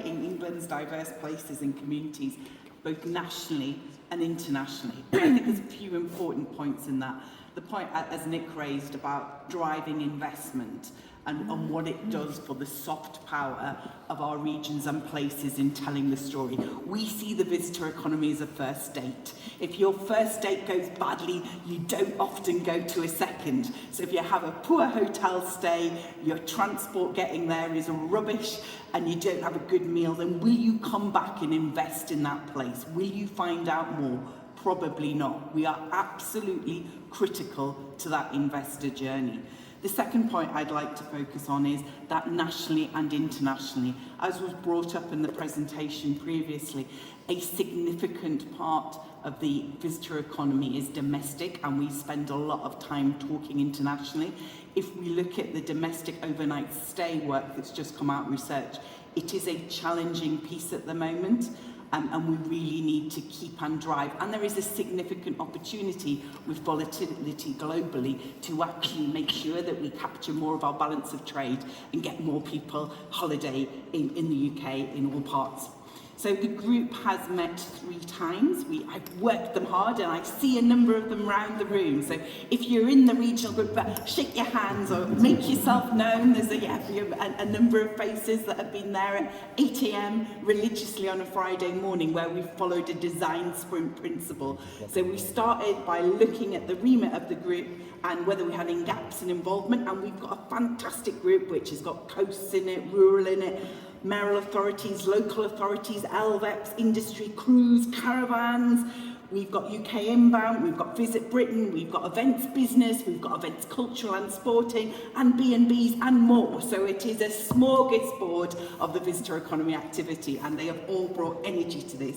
celebrating England's diverse places and communities, both nationally and internationally. I think there's a few important points in that. The point, as Nick raised, about driving investment and what it does for the soft power of our regions and places in telling the story. We see the visitor economy as a first date. If your first date goes badly, you don't often go to a second. So if you have a poor hotel stay, your transport getting there is rubbish, and you don't have a good meal, then will you come back and invest in that place? Will you find out more? Probably not. We are absolutely critical to that investor journey. The second point I'd like to focus on is that nationally and internationally. As was brought up in the presentation previously, a significant part of the visitor economy is domestic, and we spend a lot of time talking internationally. If we look at the domestic overnight stay work that's just come out in research, it is a challenging piece at the moment. And we really need to keep and drive. And there is a significant opportunity with volatility globally to actually make sure that we capture more of our balance of trade and get more people holiday in the UK in all parts. So the group has met 3 times. I've worked them hard, and I see a number of them around the room. So if you're in the regional group, shake your hands or make yourself known. There's a number of faces that have been there at 8 a.m. religiously on a Friday morning, where we followed a design sprint principle. So we started by looking at the remit of the group and whether we had any gaps in involvement, and we've got a fantastic group which has got coasts in it, rural in it, mayoral authorities, local authorities, LVEPs, industry, cruise, caravans. We've got UK inbound, we've got Visit Britain, we've got events business, we've got events cultural and sporting, and B&Bs and more. So it is a smorgasbord of the visitor economy activity, and they have all brought energy to this.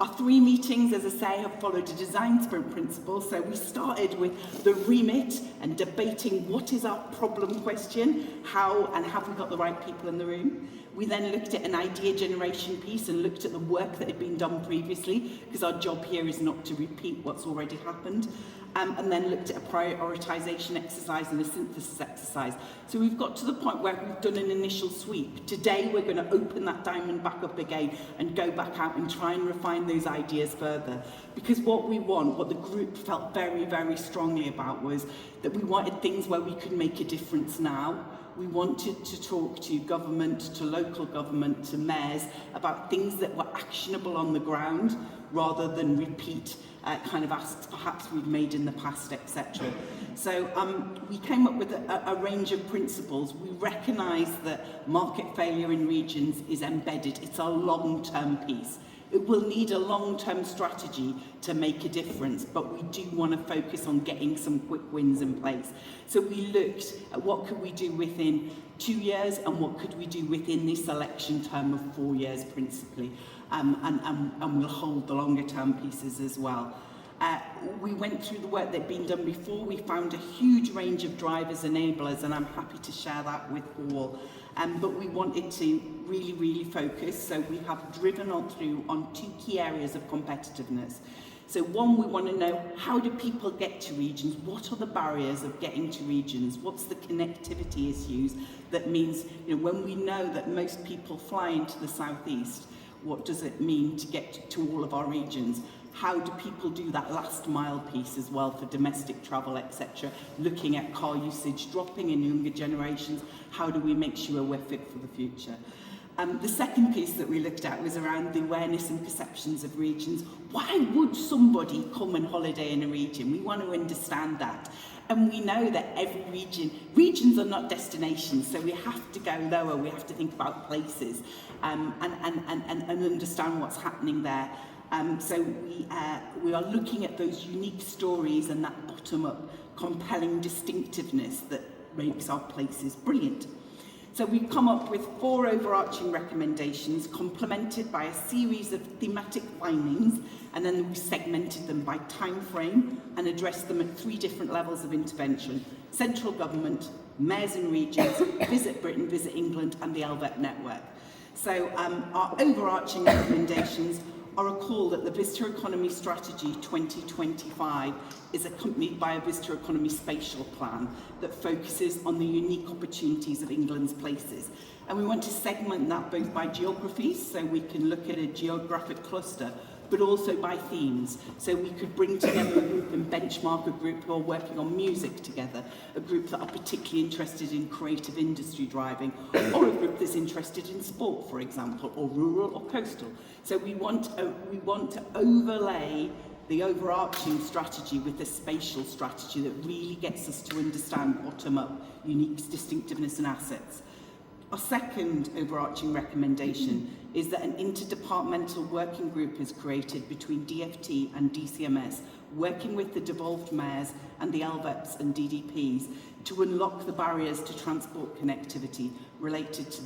Our 3 meetings, as I say, have followed a design sprint principle. So we started with the remit and debating what is our problem question, how and have we got the right people in the room. We then looked at an idea generation piece and looked at the work that had been done previously, because our job here is not to repeat what's already happened. And then looked at a prioritisation exercise and a synthesis exercise. So we've got to the point where we've done an initial sweep. Today we're going to open that diamond back up again and go back out and try and refine those ideas further. Because what we want, what the group felt very, very strongly about, was that we wanted things where we could make a difference now. We wanted to talk to government, to local government, to mayors about things that were actionable on the ground, rather than repeat kind of asks perhaps we've made in the past, etc. So we came up with a range of principles. We recognise that market failure in regions is embedded. It's a long-term piece. It will need a long-term strategy to make a difference, but we do want to focus on getting some quick wins in place. So we looked at what could we do within 2 years and what could we do within this election term of 4 years principally, and we'll hold the longer-term pieces as well. We went through the work that had been done before. We found a huge range of drivers, enablers, and I'm happy to share that with all. But we wanted to really, really focus, so we have driven on through on 2 key areas of competitiveness. So one, we want to know, how do people get to regions? What are the barriers of getting to regions? What's the connectivity issues? That means, when we know that most people fly into the southeast, what does it mean to get to all of our regions? How do people do that last mile piece as well for domestic travel, etc.? Looking at car usage dropping in younger generations, how do we make sure we're fit for the future? The second piece that we looked at was around the awareness and perceptions of regions. Why would somebody come and holiday in a region? We want to understand that. And we know that every regions are not destinations, so we have to go lower, we have to think about places and understand what's happening there. So we are looking at those unique stories and that bottom-up compelling distinctiveness that makes our places brilliant. So we've come up with 4 overarching recommendations, complemented by a series of thematic findings, and then we segmented them by time frame and addressed them at 3 different levels of intervention: central government, mayors and regions, Visit Britain, Visit England, and the LVEP network. So our overarching recommendations I recall that the Visitor Economy Strategy 2025 is accompanied by a Visitor Economy Spatial Plan that focuses on the unique opportunities of England's places. And we want to segment that both by geography, so we can look at a geographic cluster, but also by themes. So we could bring together a group and benchmark a group who are working on music together, a group that are particularly interested in creative industry driving, or a group that's interested in sport, for example, or rural or coastal. So we want to overlay the overarching strategy with a spatial strategy that really gets us to understand bottom-up unique distinctiveness and assets. Our second overarching recommendation is that an interdepartmental working group is created between DFT and DCMS, working with the devolved mayors and the LVEPs and DDPs to unlock the barriers to transport connectivity related to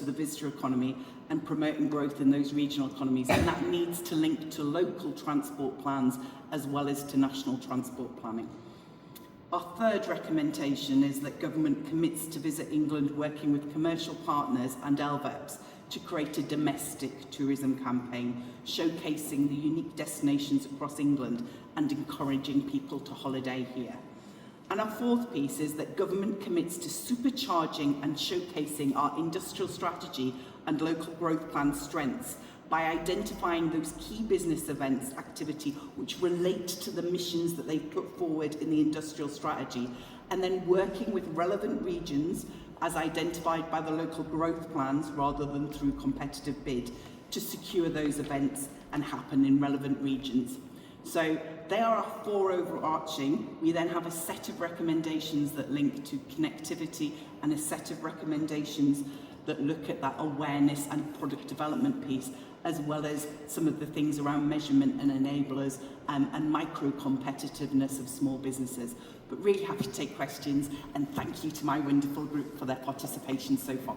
the visitor economy and promoting growth in those regional economies. And that needs to link to local transport plans as well as to national transport planning. Our third recommendation is that government commits to Visit England working with commercial partners and LVEPs to create a domestic tourism campaign showcasing the unique destinations across England and encouraging people to holiday here. And our fourth piece is that government commits to supercharging and showcasing our industrial strategy and local growth plan strengths by identifying those key business events activity which relate to the missions that they've put forward in the industrial strategy, and then working with relevant regions as identified by the local growth plans rather than through competitive bid to secure those events and happen in relevant regions. So they are our four overarching. We then have a set of recommendations that link to connectivity and a set of recommendations that look at that awareness and product development piece, as well as some of the things around measurement and enablers and micro-competitiveness of small businesses. But really happy to take questions, and thank you to my wonderful group for their participation so far.